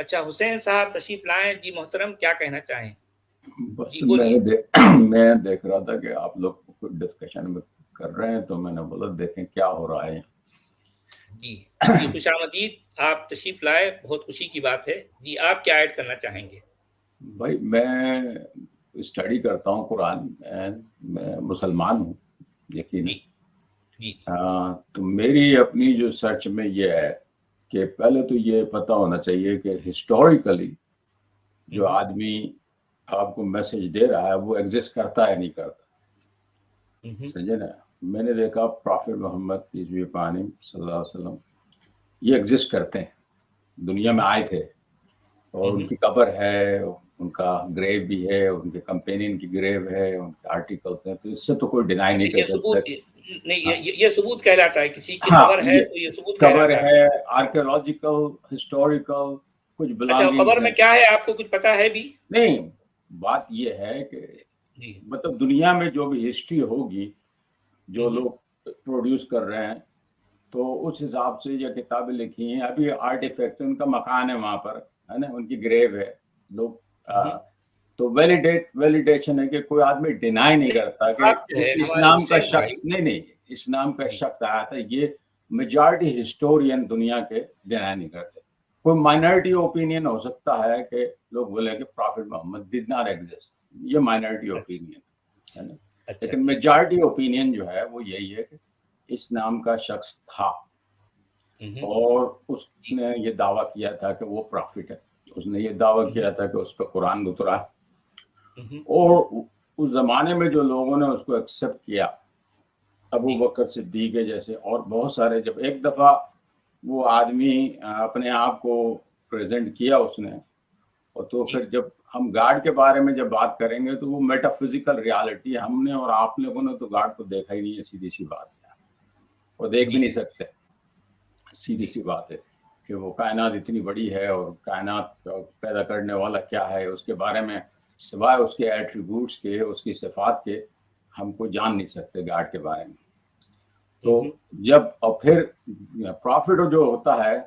اچھا حسین صاحب تشریف لائیں. جی محترم کیا کہنا چاہیں؟ بس جی بولیے. میں دیکھ رہا تھا کہ آپ لوگ ڈسکشن میں کر رہے ہیں تو میں نے بولا دیکھیں کیا ہو رہا ہے. جی جی خوش آمدید، آپ تشریف لائے، بہت خوشی کی بات ہے. جی آپ کیا ایڈ کرنا چاہیں گے؟ بھائی میں اسٹڈی کرتا ہوں قرآن، میں مسلمان ہوں یقیناً. جی جی تو میری اپنی جو سرچ میں یہ ہے کہ پہلے تو یہ پتہ ہونا چاہیے کہ ہسٹوریکلی جو آدمی آپ کو میسج دے رہا ہے وہ ایگزسٹ کرتا ہے نہیں کرتا. سمجھے نا؟ میں نے دیکھا prophet Muhammad peace be upon him صلی اللہ علیہ وسلم یہ ایگزسٹ کرتے ہیں، دنیا میں آئے تھے اور ان کی قبر ہے، ان کا گریو بھی ہے، ان کے کمپینین کی گریو ہے، ان کے آرٹیکلس ہیں، تو اس سے تو کوئی ڈینائی نہیں کر سکتا. نہیں یہ ثبوت کہلاتا ہے، کسی کی ہاں قبر ہے تو یہ ثبوت قبر کہلاتا ہے، آرکیولوجیکل، ہسٹوریکل کچھ اچھا بلانگنگ قبر میں کیا ہے آپ کو کچھ پتا ہے بھی؟ نہیں، بات یہ ہے کہ جی مطلب دنیا میں جو بھی ہسٹری ہوگی جو لوگ پروڈیوس کر رہے ہیں تو اس حساب سے یہ کتابیں لکھی ہیں. ابھی آرٹیفیکٹ ان کا مکان ہے وہاں پر ہے نا، ان کی گریو ہے. لوگ تو ویلیڈیشن ہے کہ کوئی آدمی ڈینائی نہیں کرتا کہ آپ جو ہے اس ہمارے نام کا حسین بھائی، شخص نہیں اس نام کا شخص آیا تھا. یہ میجارٹی ہسٹورین دنیا کے ڈینائی نہیں کرتے. کوئی مائنورٹی اوپینین ہو سکتا ہے کہ لوگ بولے کہ prophet Muhammad did not exist, یہ مائنورٹی اوپینین ہے نا. لیکن میجارٹی اوپینین جو ہے وہ یہی ہے کہ اس نام کا شخص تھا اور اس نے یہ دعویٰ کیا تھا کہ وہ پرافٹ ہے. اس نے یہ دعویٰ کیا تھا کہ اس پہ قرآن اترا اور اس زمانے میں جو لوگوں نے اس کو ایکسیپٹ کیا، ابو بکر صدیق جیسے اور بہت سارے، جب ایک دفعہ وہ آدمی اپنے آپ کو پریزنٹ کیا اس نے، اور تو پھر جب ہم گاڈ کے بارے میں جب بات کریں گے تو وہ میٹا فزیکل ریالٹی ہم نے اور آپ لوگوں نے تو گاڈ کو دیکھا ہی نہیں ہے، سیدھی سی بات ہے، اور دیکھ بھی نہیں سکتے. سیدھی سی بات ہے کہ وہ کائنات اتنی بڑی ہے اور کائنات پیدا کرنے والا کیا ہے اس کے بارے میں سوائے اس کے ایٹریبیوٹس کے، اس کی صفات کے، ہم کو جان نہیں سکتے گاڈ کے بارے میں. تو جب اور پھر پرافٹ جو ہوتا ہے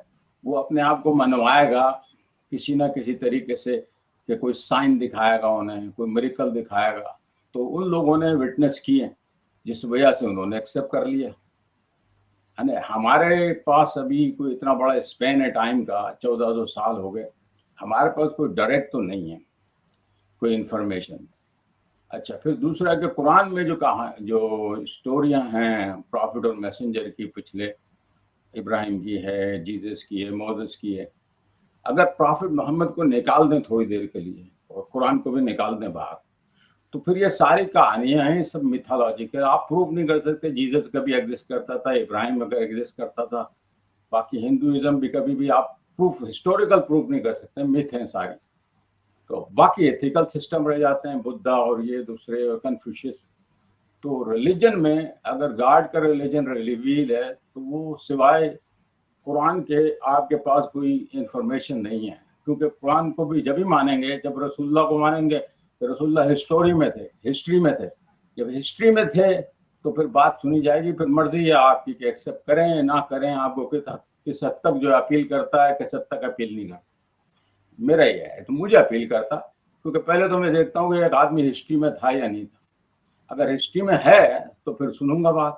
وہ اپنے آپ کو منوائے گا کسی نہ کسی طریقے سے کہ کوئی سائن دکھائے گا انہیں، کوئی میریکل دکھائے گا، تو ان لوگوں نے وٹنس کیے جس وجہ سے انہوں نے ایکسیپٹ کر لیا. ہمارے پاس ابھی کوئی اتنا بڑا اسپین ہے ٹائم کا، 1400 سال ہو گئے، ہمارے پاس کوئی ڈائریکٹ تو نہیں ہے کوئی انفارمیشن. اچھا پھر دوسرا کہ قرآن میں جو اسٹوریاں ہیں پرافٹ اور میسنجر کی، پچھلے ابراہیم کی ہے، جیزس کی ہے، موزس کی ہے، اگر پرافٹ محمد کو نکال دیں تھوڑی دیر کے لیے اور قرآن کو بھی نکال دیں باہر، تو پھر یہ ساری کہانیاں ہیں سب میتھالوجیکل. آپ پروف نہیں کر سکتے جیزس کبھی ایگزسٹ کرتا تھا، ابراہیم اگر ایگزسٹ کرتا تھا، باقی ہندوازم بھی کبھی بھی آپ پروف ہسٹوریکل پروف نہیں کر سکتے، میتھ ہیں ساری. تو باقی ایتھیکل سسٹم رہ جاتے ہیں، بدھا اور یہ دوسرے کنفیوشس. تو ریلیجن میں اگر گاڈ کا ریلیجن ریویل ہے تو وہ سوائے قرآن کے آپ کے پاس کوئی انفارمیشن نہیں ہے، کیونکہ قرآن کو بھی جب ہی مانیں گے جب رسول اللہ کو مانیں گے. تو رسول اللہ ہسٹری میں تھے. جب ہسٹری میں تھے تو پھر بات سنی جائے گی، پھر مرضی ہے آپ کی کہ ایکسیپٹ کریں نہ کریں. آپ کو کس حد تک جو اپیل کرتا ہے، کس حد تک اپیل نہیں کرتا. میرا یہ ہے تو مجھے اپیل کرتا، کیونکہ پہلے تو میں دیکھتا ہوں کہ ایک آدمی ہسٹری میں تھا یا نہیں تھا. اگر ہسٹری میں ہے تو پھر سنوں گا بات،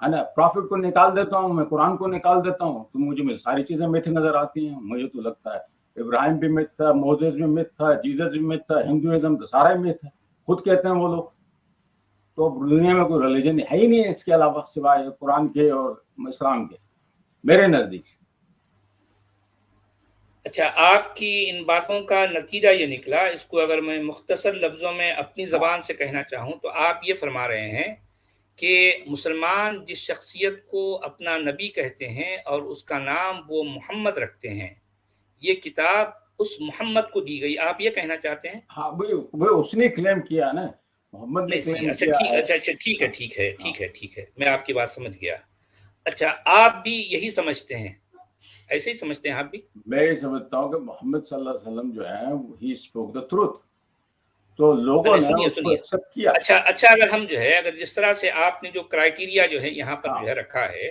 ہے نا. پرافٹ کو نکال دیتا ہوں میں، قرآن کو نکال دیتا ہوں تو مجھے ساری چیزیں میتھ نظر آتی ہیں. مجھے تو لگتا ہے ابراہیم بھی میتھ تھا، موزیس بھی میتھ تھا، جیزس بھی میتھ تھا، ہندوازم تو سارا ہی میتھ ہے، خود کہتے ہیں وہ لوگ. تو دنیا میں کوئی ریلیجن ہے ہی نہیں ہے اس کے علاوہ سوائے قرآن کے اور اسلام کے، میرے نزدیک. اچھا آپ کی ان باتوں کا نتیجہ یہ نکلا، اس کو اگر میں مختصر لفظوں میں اپنی زبان سے کہنا چاہوں تو آپ یہ فرما رہے ہیں کہ مسلمان جس شخصیت کو اپنا نبی کہتے ہیں اور اس کا نام وہ محمد رکھتے ہیں، یہ کتاب اس محمد کو دی گئی، آپ یہ کہنا چاہتے ہیں؟ ہاں بھائی اس نے کلیم کیا نا، محمد نے کلیم کیا ہے. اچھا ٹھیک ہے، میں آپ کی بات سمجھ گیا. اچھا آپ بھی یہی سمجھتے ہیں، ایسے ہی سمجھتے ہیں آپ بھی؟ میں یہ سمجھتا ہوں کہ محمد صلی اللہ علیہ وسلم جو ہے ہی اسپوک دا ٹروتھ، تو لوگوں نے اس کو ایکسیپٹ کیا. اچھا اگر ہم جو ہے، اگر جس طرح سے آپ نے جو کرائیٹیریا جو ہے یہاں پر جو ہے رکھا ہے،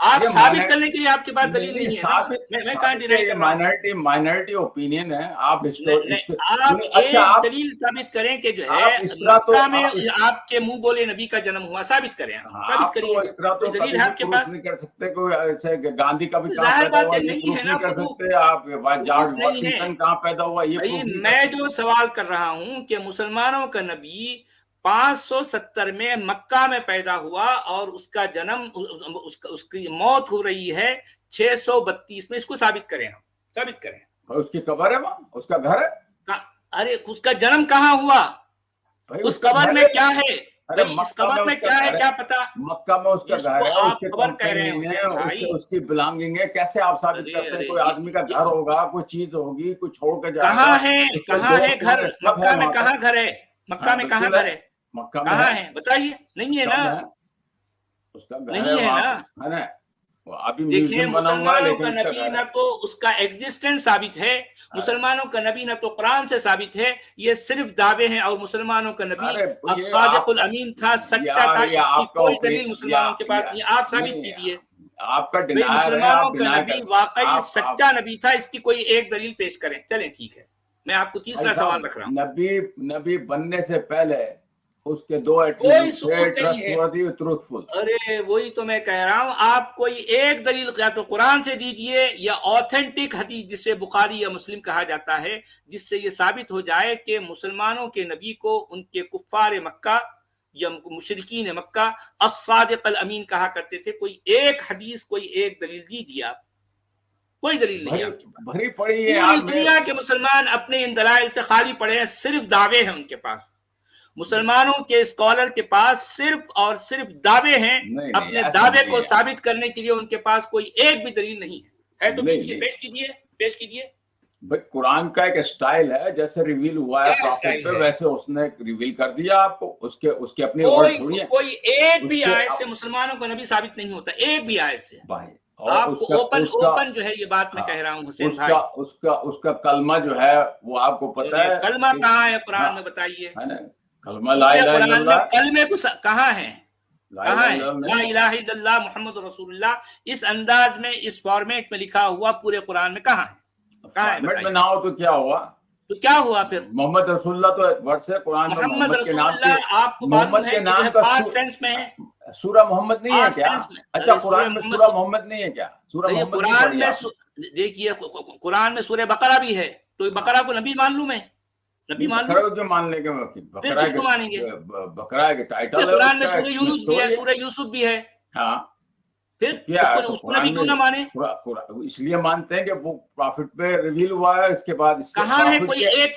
آپ یہ ثابت کرنے کے لیے آپ کے پاس دلیل نہیں ہے نا. ثابت میں کہاں ڈینائی کر رہا ہوں. مائنورٹی اوپینین ہے. آپ آپ ایک دلیل ثابت کریں کہ جو ہے مکہ میں آپ کے منہ بولے نبی کا جنم ہوا, ثابت کریں. ثابت کریے. اس طرح تو دلیل ہے آپ کے پاس نہیں کر سکتے. کوئی ایسے گاندھی کا بھی کہاں ظاہر پیدا بات ہوا ہے یہ نہیں پروف ہے نہیں نا. کر سکتے. آپ جارج واشنگٹن کہاں پیدا ہوا یہ پروف نہیں کر میں سکتے. جو سوال کر رہا ہوں کہ مسلمانوں کا نبی 570 میں مکہ میں پیدا ہوا اور اس کا جنم اس کی موت ہو رہی ہے 632 میں. اس کو ثابت کریں. ہم ثابت کریں. اس کی قبر ہے وہاں, اس کا گھر ہے. ارے اس کا جنم کہاں ہوا, اس قبر میں کیا ہے, اس قبر میں کیا ہے کیا پتا. مکہ میں اس کا گھر ہے, آپ خبر کہہ رہے ہیں حسین بھائی, اس کی بلانگنگ ہے. کیسے آپ ثابت کرتے ہیں؟ کوئی آدمی کا گھر ہوگا, کوئی چیز ہوگی, کوئی چھوڑ کے جائے گا. کہاں ہے گھر مکہ میں؟ کہاں گھر ہے مکہ میں؟ کہاں گھر ہے مکہ میں؟ کہاں ہے بتائیے. نہیں ہے نا, اس کا گھر نہیں ہے نا. دیکھیں مسلمانوں کا نبی نہ تو اس کا ایگزسٹنس ثابت ہے, مسلمانوں کا نبی نہ تو قرآن سے ثابت ہے. یہ صرف دعوے ہیں. اور مسلمانوں کا نبی الصادق الامین تھا, سچا تھا. اس کی کوئی دلیل مسلمانوں کے پاس نہیں. آپ ثابت کیجیے. آپ کا ڈینائر ہے. مسلمانوں کا نبی واقعی سچا نبی تھا, اس کی کوئی ایک دلیل پیش کریں. چلیں ٹھیک ہے, میں آپ کو تیسرا سوال رکھ رہا ہوں. نبی بننے سے پہلے اس کے دو کوئی ثبوت نہیں ہے. ٹروتفل. ارے وہی تو میں کہہ رہا ہوں. آپ کوئی ایک دلیل یا تو قرآن سے دیجئے یا آتھینٹک حدیث جسے بخاری یا مسلم کہا جاتا ہے, جس سے یہ ثابت ہو جائے کہ مسلمانوں کے نبی کو ان کے کفار مکہ یا مشرکین مکہ الصادق الامین کہا کرتے تھے. کوئی ایک حدیث, کوئی ایک دلیل دیجیے. آپ کوئی دلیل نہیں ہے آپ کے پاس. بھری پڑی ہے. پوری دنیا کے مسلمان اپنے ان دلائل سے خالی پڑے ہیں. صرف دعوے ہیں ان کے پاس. مسلمانوں کے اسکالر کے پاس صرف اور صرف دعوے ہیں. اپنے دعوے کو ثابت کرنے کے لیے ان کے پاس کوئی ایک بھی دلیل نہیں ہے. تو پیش کیجیے, پیش کیجیے. قرآن کا ایک اسٹائل ہے, جیسے ریویل ہوا ہے پروفٹ پہ ویسے اس نے ریویل کر دیا آپ کو. اس کے اپنی کوئی ایک بھی آیت سے مسلمانوں کا نبی ثابت نہیں ہوتا. ایک بھی آیت سے. آپ کو اوپن جو ہے یہ بات میں کہہ رہا ہوں حسین بھائی. اس کا کلمہ جو ہے وہ آپ کو پتہ ہے. کلمہ کہاں ہے قرآن میں بتائیے. کلمہ لا الہ الا اللہ کلمے کہاں ہے؟ کہاں ہے لا الہ الا اللہ محمد رسول اللہ؟ اس انداز میں, اس فارمیٹ میں لکھا ہوا پورے قرآن میں کہاں ہے؟ فارمیٹ میں نہ ہو تو کیا ہوا؟ تو کیا ہوا پھر؟ محمد رسول اللہ تو ورڈ سے قرآن میں محمد رسول اللہ آپ کو معلوم ہے کہ پاسٹ ٹینس میں ہے. سورہ محمد نہیں ہے کیا؟ اچھا قرآن میں سورہ محمد نہیں ہے کیا؟ سورہ محمد قرآن میں دیکھیے, قرآن میں سورہ بقرہ بھی ہے. تو بقرہ کو نبی معلوم ہے. نبی بقرہ جو ماننے کے پھر کس کو مانیں گے؟ بقرہ کے ٹائٹل ہے. قرآن میں سورہ یونس بھی ہے, سورہ یوسف بھی ہے. ہاں پھر اس کو نبی کیوں نہ مانے؟ اس لیے مانتے ہیں کہ وہ پروفٹ پہ ریویل ہوا ہے. اس کے بعد کہاں ہے کوئی ایک؟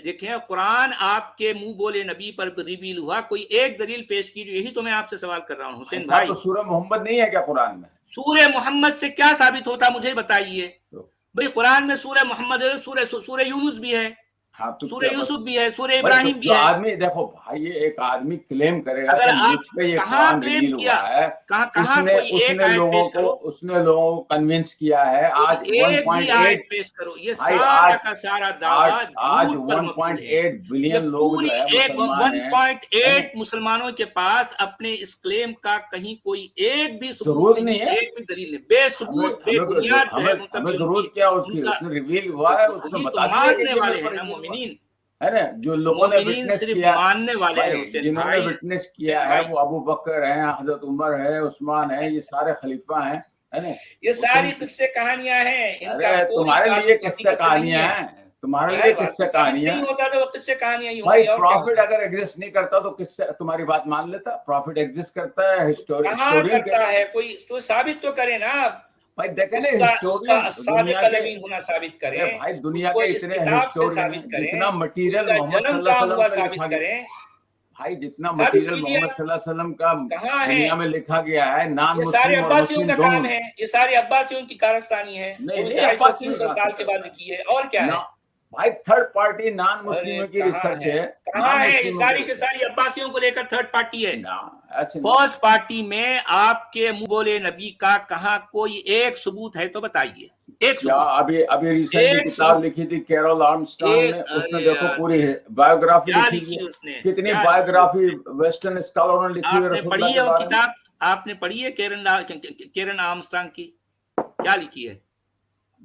دیکھیں قرآن آپ کے منہ بولے نبی پر ریویل ہوا, کوئی ایک دلیل پیش کیجیے. یہی تو میں آپ سے سوال کر رہا ہوں حسین بھائی. سورہ محمد نہیں ہے کیا قرآن میں؟ سورہ محمد سے کیا ثابت ہوتا مجھے بتائیے. بھئی قرآن میں سورہ محمد ہے, سورہ یونس بھی ہے, سورہ یوسف بھی ہے, سورہ ابراہیم بھی ہے. آدمی دیکھو بھائی, ایک آدمی کلیم کرے گا اگر کہاں کلیم کیا ہے, کہاں کوئی ایک آیت پیش کرو. اس نے لوگوں کو کنونس کیا ہے. آج ایک بھی آیت پیش کرو. یہ سارا کا سارا دعویٰ آج 1.8 بلین لوگ جو ہے 1.8 مسلمانوں کے پاس اپنے اس کلیم کا کہیں کوئی ایک بھی ضرورت نہیں ہے, ایک بھی دلیل نہیں. بے ثبوت بے بنیاد ہمیں ضرورت کیا اس کی؟ اس نے ریویل ہوا ہے, اس نے بتا دیا ہے نا. جو لوگوں نے وٹنس کیا, جنہوں نے وٹنس کیا ہے وہ ابو بکر ہیں, حضرت عمر ہے, عثمان ہے, یہ سارے خلیفہ ہیں. یہ ساری قصے کہانیاں ہیں. تمہارے لیے قصے کہانیاں ہیں, تمہارے لیے قصے کہانیاں ہوتا تو وہ قصے کہانیاں ہی بھائی. پروفٹ اگر ایگزسٹ نہیں کرتا تو کس سے تمہاری بات مان لیتا؟ پروفٹ ایگزسٹ کرتا ہے, ہسٹورین کرتا ہے. کوئی ثابت تو کرے نا بھائی. دیکھیں نا ہسٹورین ہونا ثابت کریں بھائی. دنیا کے اتنے ہسٹورین, جتنا مٹیریل محمد صلی اللہ علیہ وسلم کا لکھا گیا بھائی, جتنا مٹیریل محمد صلی اللہ علیہ وسلم کا دنیا میں لکھا گیا ہے, نان مسلم اور مسلم دونوں ہے. یہ سارے عباسیوں کی کارستانی ہے. نہیں سال کے بعد لکھی ہے. اور کیا ہے بھائی؟ تھرڈ پارٹی نان مسلموں کی ریسرچ ہے. کہاں ہے؟ یہ ساری کے ساری عباسیوں کو لے کر تھرڈ پارٹی ہے. فرسٹ پارٹی میں آپ کے منہ بولے نبی کا کہاں کوئی ایک ثبوت ہے تو بتائیے. ایک ابھی ریسنٹلی کتاب لکھی تھی کیرول آرمسٹرانگ نے, اس نے دیکھو پوری بایوگرافی لکھی. کتنی بایوگرافی ویسٹرن اسکالروں نے لکھی ہے. پڑھی ہے وہ کتاب؟ آپ نے پڑھی ہے کیرن آرمسٹرانگ کی؟ کیا لکھی ہے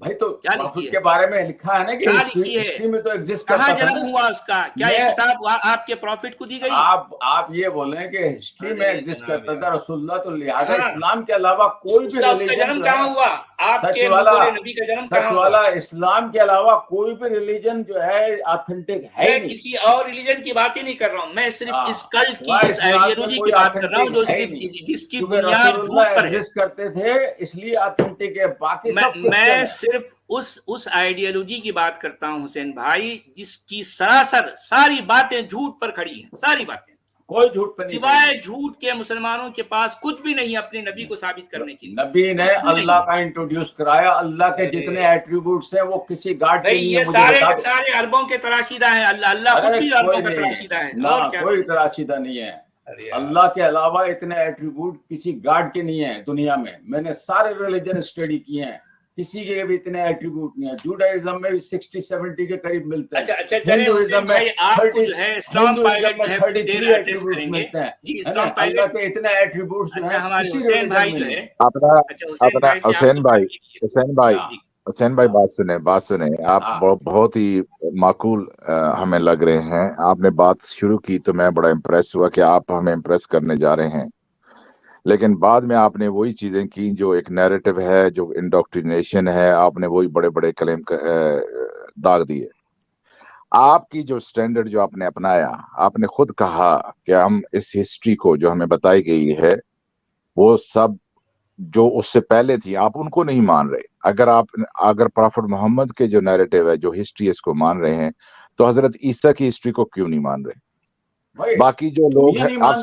بھائی تو کیا پروفٹ لکھی کے ہے بارے میں لکھا ہے نا کہ کیا لکھی ہے ہسٹری میں تو ایگزسٹ کہاں کرتا تھا جنم نا. ہوا اس کا؟ کیا یہ کتاب آپ کے پروفٹ کو دی گئی؟ آپ یہ بول رہے ہیں کہ ہسٹری میں ایگزسٹ کرتا تھا رسول اللہ، تو لہٰذا ہاں، اسلام کے علاوہ کوئی بھی اس کا ریلیجن جنم جو کہاں ہے ہوا؟ آپ سچ کے والا، منقول نبی کا جنم کہاں سچ ہوا؟ والا اسلام کے علاوہ کوئی بھی ریلیجن جو ہے آتھینٹک ہے ہی میں نہیں. کسی اور ریلیجن کی بات ہی نہیں کر رہا ہوں، میں صرف اس کلٹ کی، سوائے اس اسلام کے آئیڈیالوجی کی کوئی بات کر رہا ہوں جو آتھینٹک ہے ہی صرف نہیں، جس کی کیونکہ بنیاد رسول جھوٹ اللہ پر ہے. ایگزسٹ کرتے تھے اس لیے آتھینٹک ہے، باقی سب فکشن میں ہے. صرف اس آئیڈیالوجی کی بات کرتا ہوں حسین بھائی جس کی سراسر ساری باتیں جھوٹ پر کھڑی ہیں، ساری باتیں کوئی جھوٹ پہ نہیں سوائے جھوٹ کے مسلمانوں کے پاس کچھ بھی نہیں اپنے نبی کو ثابت کرنے کے لیے. نبی نے اللہ کا انٹروڈیوس کرایا، اللہ کے جتنے ایٹریبیوٹس ہیں وہ کسی گاڈ کے نہیں ہے. یہ مجھے سارے بتا کے دو. سارے عربوں کے تراشیدہ ہیں، اللہ خود بھی عربوں کوئی کا نہیں تراشیدہ ہے. نہ، اور کیا کوئی تراشیدہ نہیں ہے. اللہ کے علاوہ اتنے ایٹریبیوٹ کسی گاڈ کے نہیں ہیں دنیا میں. میں نے سارے ریلیجن اسٹڈی کیے ہیں، کسی کے بھی اتنے ایٹریبیوٹ نہیں ہیں. جوڈائزم میں بھی 60-70 کے قریب ملتے ہیں. اچھا چلیں حسین بھائی، آپ کو جو ہے اسٹام پائلٹ جو ہے 33 ایڈریس ایٹریبیوٹس کریں گے ملتے ہیں. جی. اسٹام اللہ پائلٹ کے اتنے ایٹریبیوٹس جو ہیں اچھا ہمارے کسی حسین ریلیجن بھائی میں جو نہیں ہے ہیں. اچھا حسین بھائی حسین بھائی بات سنیں آپ بہت ہی معقول ہمیں لگ رہے ہیں. آپ نے بات شروع کی تو میں بڑا امپریس ہوا کہ آپ ہمیں امپریس کرنے جا رہے ہیں، لیکن بعد میں آپ نے وہی چیزیں کی جو ایک نیریٹو ہے، جو انڈوکٹرینیشن ہے، آپ نے وہی بڑے بڑے کلیم داغ دیے. آپ کی جو سٹینڈرڈ جو آپ نے اپنایا، آپ نے خود کہا کہ ہم اس ہسٹری کو جو ہمیں بتائی گئی ہے وہ سب جو اس سے پہلے تھی آپ ان کو نہیں مان رہے. اگر پرافٹ محمد کے جو نیریٹو ہے، جو ہسٹری اس کو مان رہے ہیں، تو حضرت عیسیٰ کی ہسٹری کو کیوں نہیں مان رہے؟ باقی جو لوگ ہیں، آپ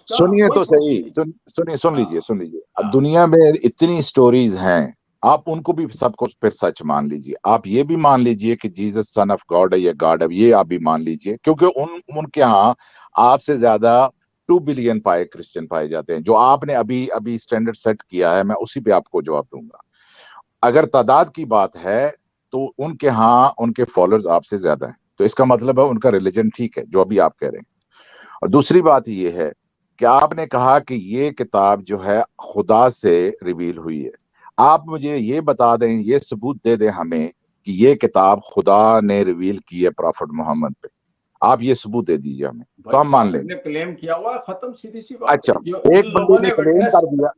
سنیے تو صحیح، سن لیجیے. دنیا میں اتنی سٹوریز ہیں، آپ ان کو بھی سب کو پھر سچ مان لیجیے. آپ یہ بھی مان لیجیے کہ جیزس سن آف گاڈ ہے یا گاڈ ہے، یہ آپ بھی مان لیجیے، کیونکہ ان کے ہاں آپ سے زیادہ 2 بلین کرسچن پائے جاتے ہیں. جو آپ نے ابھی سٹینڈرڈ سیٹ کیا ہے، میں اسی پہ آپ کو جواب دوں گا. اگر تعداد کی بات ہے تو ان کے ہاں ان کے فالوورز آپ سے زیادہ ہیں، تو اس کا مطلب ہے ان کا ریلیجن ٹھیک ہے جو ابھی آپ کہہ رہے ہیں. اور دوسری بات یہ ہے کہ آپ نے کہا کہ یہ کتاب جو ہے خدا سے ریویل ہوئی ہے. آپ مجھے یہ بتا دیں، یہ ثبوت دے دیں ہمیں کہ یہ کتاب خدا نے ریویل کی ہے پرافٹ محمد پہ. آپ یہ ثبوت دے دیجیے ہمیں تو ہم مان لیں گے. کلیم کیا ہوا ختم، سیدھی سی بات. اچھا، ایک بندے نے کلیم کر دیا.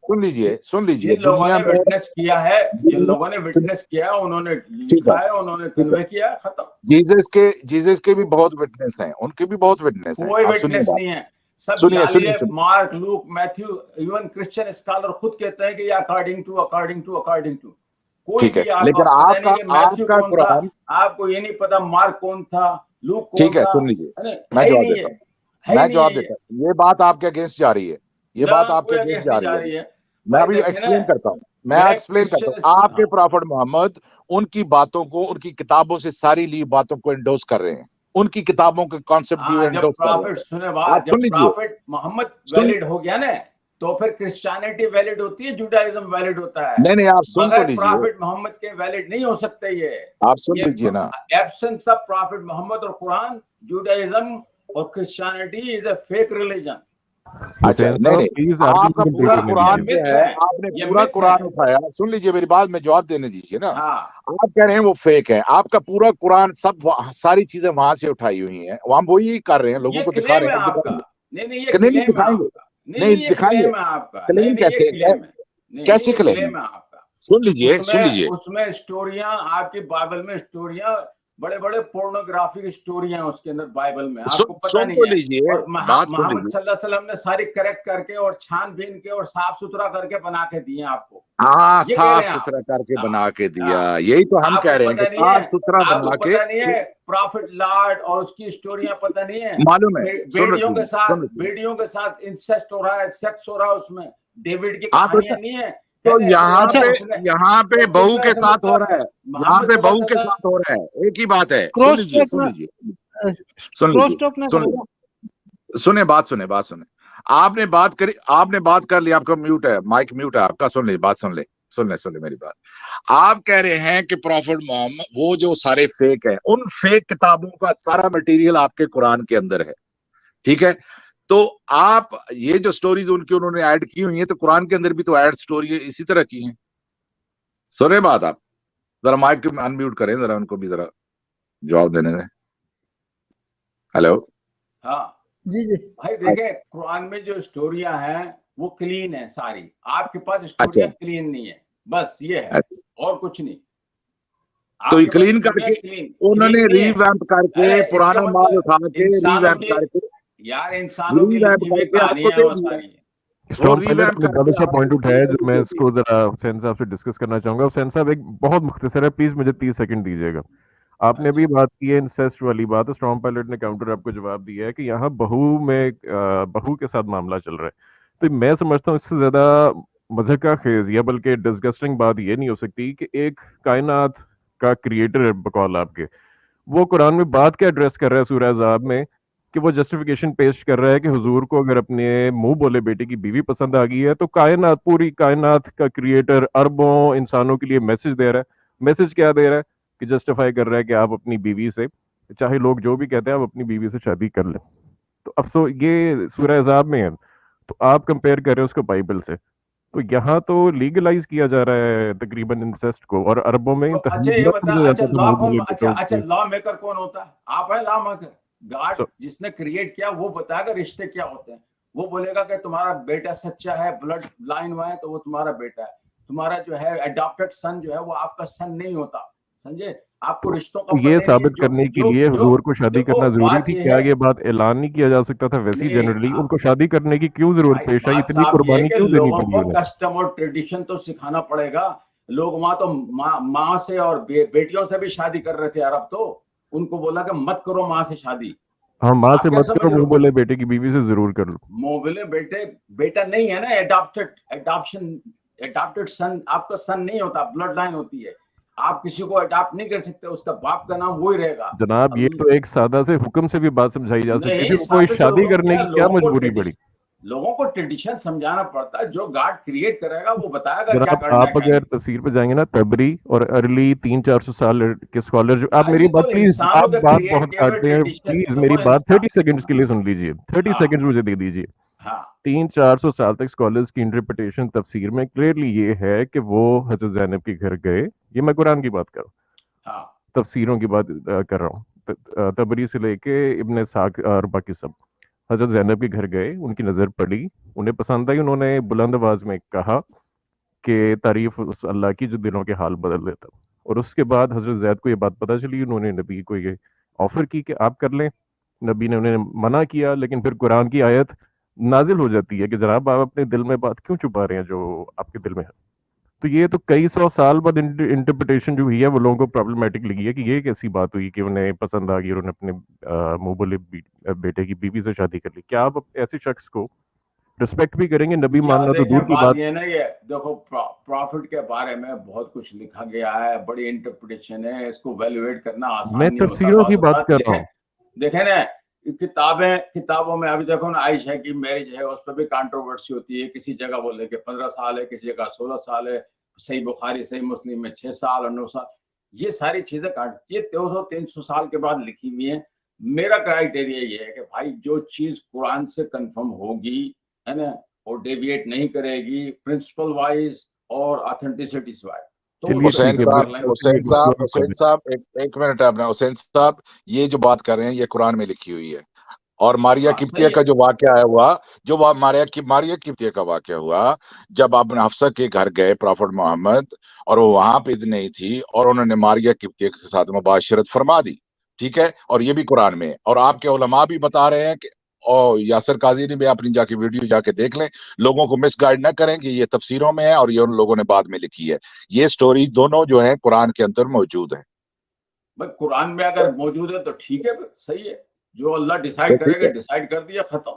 سن لیجیے جن لوگوں دنیا نے میں وٹنس کیا ہے، جن لوگوں نے وٹنس کیا، انہوں نے لکھا ہے، انہوں نے کنوے کیا، ختم. جیزس کے بھی بہت وٹنس ہیں، ان کے بھی بہت وٹنس ہیں. کوئی آپ سنیے وٹنس بات، نہیں ہے، سب سنیے جعلی ہے. مارک، لوک، میتھیو، ایون کرسچن اسکالر خود کہتے ہیں کہ یہ اکارڈنگ ٹو کوئی ٹھیک ہے. بھی آپ لیکن کو پتہ نہیں آپ کہ میتھیو کا کون تھا، قرآن، آپ کو یہ نہیں پتا مارک کون تھا، لوک ٹھیک کون ہے، تھا. سن لیجیے، ہے میں ہی جواب نہیں دیتا ہے، ہوں. ہے ہی نہیں ہے. یہ بات آپ کے اگینسٹ جا رہی ہے، یہ بات آپ کے کوئی اگینسٹ اگینسٹ نہیں جا جا رہی رہی ہے. ہے. میں بھائی ابھی دیکھیں ایکسپلین نا، کرتا ہوں. آپ کے پرافٹ محمد ان کی باتوں کو، ان کی کتابوں سے ساری لی باتوں کو انڈوز کر رہے ہیں، ان کی کتابوں کے کانسیپٹ کی جب انڈوز کر رہے پرافٹ ہیں. سنے بات، آپ جب سن لیجیے، پرافٹ محمد ویلڈ ہو گیا نا تو پھر کرسچینٹی ویلڈ ہوتی ہے، جوڈائزم ویلڈ ہوتا ہے. نہیں آپ سن تو بغیر لیجیے، پرافٹ محمد کے ویلڈ نہیں ہو سکتے. آپ سن لیجیے نا. ایبسنس آف پرافٹ محمد اور قرآن، جوڈائزم اور Christianity is a fake religion. اچھا نہیں، آپ کا پورا قرآن جو ہے، آپ نے پورا قرآن اٹھایا. سن لیجیے میری بات، میں جواب دینے دیجیے نا. آپ کہہ رہے ہیں وہ فیک ہے، آپ کا پورا قرآن ساری چیزیں وہاں سے اٹھائی ہوئی ہیں، ہم وہی کر رہے ہیں، لوگوں کو دکھا رہے ہیں. آپ کا نہیں، یہ نہیں کلیم ہے دکھائیں آپ گے، کا. نہیں یہ دکھائیں گے. کلیم ہے آپ کا. کلیم کیسے، کیسے یہ کلیم کلیم ہے آپ کا. سن لیجیے اس میں اسٹوریاں، آپ کی بائبل میں اسٹوریاں، بڑے بڑے پورنوگرافک اسٹوریاں اس کے اندر بائبل میں، آپ کو پتہ نہیں ہے. اور محمد صلی اللہ علیہ وسلم نے ساری کریکٹ کر کے اور چھان بین کے اور صاف ستھرا کر کے بنا کے دیے آپ کو. ہاں، صاف ستھرا کر کے بنا کے دیا. یہی تو ہم کہہ رہے ہیں کہ صاف ستھرا بنا کے. پتہ نہیں ہے پرافٹ لارڈ اور اس کی اسٹوریاں پتہ نہیں ہے. معلوم ہے، بیٹیوں کے ساتھ انسیسٹ ہو رہا ہے، سیکس ہو رہا ہے اس میں. ڈیوڈ کی کہانیاں نہیں ہے. تو یہاں پہ بہو کے ساتھ ہو رہا ہے، یہاں پہ بہو کے ساتھ ہو رہا ہے، ایک ہی بات ہے. سنیں بات سنیں. آپ نے بات کر لی، آپ کا میوٹ ہے، مائک میوٹ ہے آپ کا. سن لیں بات، سن لیں میری بات. آپ کہہ رہے ہیں کہ پرافٹ محمد وہ جو سارے فیک ہیں، ان فیک کتابوں کا سارا مٹیریل آپ کے قرآن کے اندر ہے، ٹھیک ہے. تو آپ یہ جو سٹوریز ان کی انہوں نے ایڈ کی ہوئی ہیں تو قرآن کے اندر بھی تو ایڈ سٹوری اسی طرح کی ہیں. سنے بات آپ ذرا مائک انمیوٹ کریں, ذرا ان کو بھی ذرا جواب دینے دیں. ہیلو. ہاں جی جی بھائی دیکھیں قرآن میں جو سٹوریاں ہیں وہ کلین ہیں ساری, آپ کے پاس سٹوریاں کلین نہیں ہے, بس یہ ہے اور کچھ نہیں. تو کلین کر کے انہوں نے ری ویمپ کر کے پرانا مال اٹھا کے ری ویمپ کر کے یار انسانوں کی لکھی ہوئی کہانیاں ہیں وہ ساری. اسٹون پائلٹ نے بہت اچھا پوائنٹ اٹھایا جو میں اس کو ذرا حسین صاحب سے ڈسکس کرنا چاہوں گا. حسین صاحب ایک بہت مختصر ہے, پلیز مجھے 30 سیکنڈ دیجیے گا. آپ نے بھی بات کی ہے انسیسٹ والی بات, اسٹرانگ پائلٹ نے کاؤنٹر آپ کو جواب دیا ہے کہ یہاں بہو کے ساتھ معاملہ چل رہا ہے. تو میں سمجھتا ہوں اس سے زیادہ مضحکہ خیز یا بلکہ ڈسگسٹنگ بات یہ نہیں ہو سکتی کہ ایک کائنات کا کریٹر ہے بقول آپ کے, وہ قرآن میں بات کیا ایڈریس کر رہا ہے سورہ احزاب میں کہ وہ جسٹیفیکیشن پیش کر رہا ہے کہ حضور کو اگر اپنے منہ بولے بیٹے کی بیوی پسند آ گئی ہے تو کائنات, پوری کائنات کا کریٹر اربوں انسانوں کے لیے میسج دے رہا ہے. میسج کیا دے رہا ہے کہ جسٹیفائی کر رہا ہے کہ آپ اپنی بیوی سے, چاہے لوگ جو بھی کہتے ہیں, آپ اپنی بیوی سے شادی کر لیں. تو افسوس یہ سورہ احزاب میں ہے, تو آپ کمپیئر کر رہے ہیں اس کو بائبل سے. تو یہاں تو لیگلائز کیا جا رہا ہے تقریباً انسیسٹ کو, اور عربوں میں اچھا یہ بتا, اچھا لا میکر کون ہوتا ہے؟ آپ ہیں لا میکر. گاڈ جس نے کریٹ کیا وہ بتائے گا رشتے کیا ہوتے ہیں. وہ بولے گا کہ تمہارا بیٹا سچا ہے, بلڈ لائن ہوا ہے تو وہ تمہارا بیٹا ہے. تمہارا جو ہے اڈاپٹڈ سن جو ہے وہ آپ کا سن نہیں ہوتا, سمجھے؟ آپ کو رشتوں کا یہ ثابت کرنے کے لیے حضور کو شادی کرنا ضروری تھی. کیا یہ بات اعلان نہیں کیا جا سکتا تھا ویسے جنرلی؟ ان کو شادی کرنے کی کیوں ضرورت پیش آئی, اتنی قربانی کیوں دینی پڑی انہیں؟ کسٹم اور ٹریڈیشن تو سکھانا پڑے گا. لوگ وہاں تو ماں سے اور بیٹیوں سے بھی شادی کر رہے تھے عرب, تو ان کو بولا کہ مت کرو ماں سے شادی. ہاں ماں سے مت کرو, منہ بولے بیٹے کی بیوی سے ضرور کر لو. منہ بولے بیٹا نہیں ہے نا, اڈاپٹڈ سن آپ کا سن نہیں ہوتا, بلڈ لائن ہوتی ہے. آپ کسی کو اڈاپٹ نہیں کر سکتے, اس کا باپ کا نام وہی رہے گا. جناب یہ تو ایک سادہ سے حکم سے بھی بات سمجھائی جا سکتی تھی, کوئی شادی کرنے کی کیا مجبوری پڑی؟ لوگوں کو ٹریڈیشن سمجھانا پڑتا ہے. جو گاڈ کریٹ کرے گا وہ بتائے گا کیا جناب کرنا ہے. آپ اگر تفسیر پہ جائیں گے نا, تبری اور ارلی 300-400 سال کے اسکالر جو, آپ میری بات پلیز, آپ بات بہت کاٹتے ہیں, پلیز میری بات 30 سیکنڈز کے لیے سن لیجیے, 30 سیکنڈز مجھے دے دیجیے. 300-400 سال تک اسکالرز کی انٹرپریٹیشن تفسیر میں کلیئرلی یہ ہے کہ وہ حضرت زینب کے گھر گئے. یہ میں قرآن کی بات کر رہا ہوں, تفسیروں کی بات کر رہا ہوں, تبری سے لے کے ابن اسحاق اور باقی سب. حضرت زینب کے گھر گئے, ان کی نظر پڑی, انہیں پسند آئی, انہوں نے بلند آواز میں کہا کہ تعریف اس اللہ کی جو دلوں کے حال بدل دیتا. اور اس کے بعد حضرت زید کو یہ بات پتہ چلی, انہوں نے نبی کو یہ آفر کی کہ آپ کر لیں. نبی نے انہیں منع کیا, لیکن پھر قرآن کی آیت نازل ہو جاتی ہے کہ جناب آپ اپنے دل میں بات کیوں چھپا رہے ہیں جو آپ کے دل میں ہے. تو یہ تو کئی سو سال بعد انٹرپریٹیشن جو ہوئی ہے وہ لوگوں کو پرابلمٹک لگی ہے کہ یہ کیسی بات ہوئی کہ انہیں پسند آ گئی اور انہوں نے اپنے منہ بولے بیٹے کی بیوی سے شادی کر لی. کیا آپ ایسے شخص کو رسپیکٹ بھی کریں گے؟ نبی ماننا تو دور کی بات ہے نا. یہ دیکھو پروفٹ کے بارے میں بہت کچھ لکھا گیا ہے, بڑی انٹرپریٹیشن ہے, اس کو ویلیویٹ کرنا آسان نہیں ہوتا. میں تفسیروں کی بات کر رہا ہوں. دیکھیں نا کتابوں میں ابھی دیکھو نا, عائشہ کی میرج ہے, اس پہ بھی کنٹروورسی ہوتی ہے. کسی جگہ بولے کہ 15 سال ہے, کسی جگہ 16 سال ہے. صحیح بخاری صحیح مسلم میں 6 سال اور 9 سال. یہ ساری چیزیں یہ 200-300 سال کے بعد لکھی ہوئی ہیں. میرا کرائٹیریا یہ ہے کہ بھائی جو چیز قرآن سے کنفرم ہوگی ہے نا, اور ڈیویٹ نہیں کرے گی پرنسپل وائز اور اتھینٹسٹی وائز. حسین صاحب ایک منٹ ہے اپنا. حسین صاحب یہ جو بات کر رہے ہیں یہ قرآن میں لکھی ہوئی ہے. اور ماریا قبطیہ کا جو واقعہ ہوا, جو ماریا قبطیہ کا واقعہ ہوا جب آپ حفصہ کے گھر گئے پروفٹ محمد, اور وہ وہاں پہ نہیں تھی, اور انہوں نے ماریا قبطیہ کے ساتھ مباشرت فرما دی, ٹھیک ہے, اور یہ بھی قرآن میں. اور آپ کے علماء بھی بتا رہے ہیں کہ, اور یاسر قاضی نے بھی اپنی جا کے ویڈیو جا کے دیکھ لیں, لوگوں کو مس گائیڈ نہ کریں کہ یہ تفسیروں میں ہے اور یہ ان لوگوں نے بعد میں لکھی ہے. یہ سٹوری دونوں جو ہے قرآن کے اندر موجود ہے. بھائی قرآن میں اگر موجود ہے تو ٹھیک ہے, صحیح ہے. جو اللہ ڈیسائیڈ کرے گا, ڈیسائیڈ کر دیا, ختم.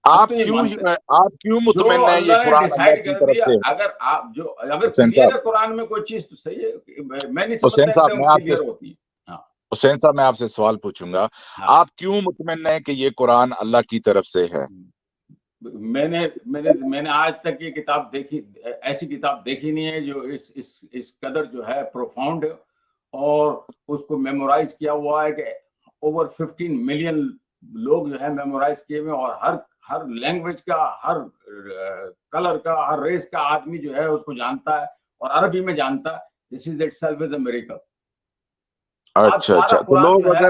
آپ کیوں مطمئن ہیں یہ قرآن اللہ کی طرف سے؟ اگر کلیئر ہے قرآن میں کوئی چیز تو صحیح ہے. میں نہیں سمجھتا. حسین صاحب میں آپ سے سوال پوچھوں گا, آپ کیوں مطمئن ہیں کہ یہ قرآن اللہ کی طرف سے ہے؟ میں نے آج تک یہ کتاب دیکھی, ایسی کتاب دیکھی نہیں ہے جو اس قدر جو ہے پروفاؤنڈ, اور اس کو میمورائز کیا ہوا ہے کہ اوور 15 ملین لوگ جو ہے میمورائز کیے ہوئے, اور ہر لینگویج کا، ہر کلر کا، ہر ریس کا آدمی جو ہے اس کو جانتا ہے اور عربی میں جانتا ہے. This is itself is a miracle. آج سارا قرآن جو ہے،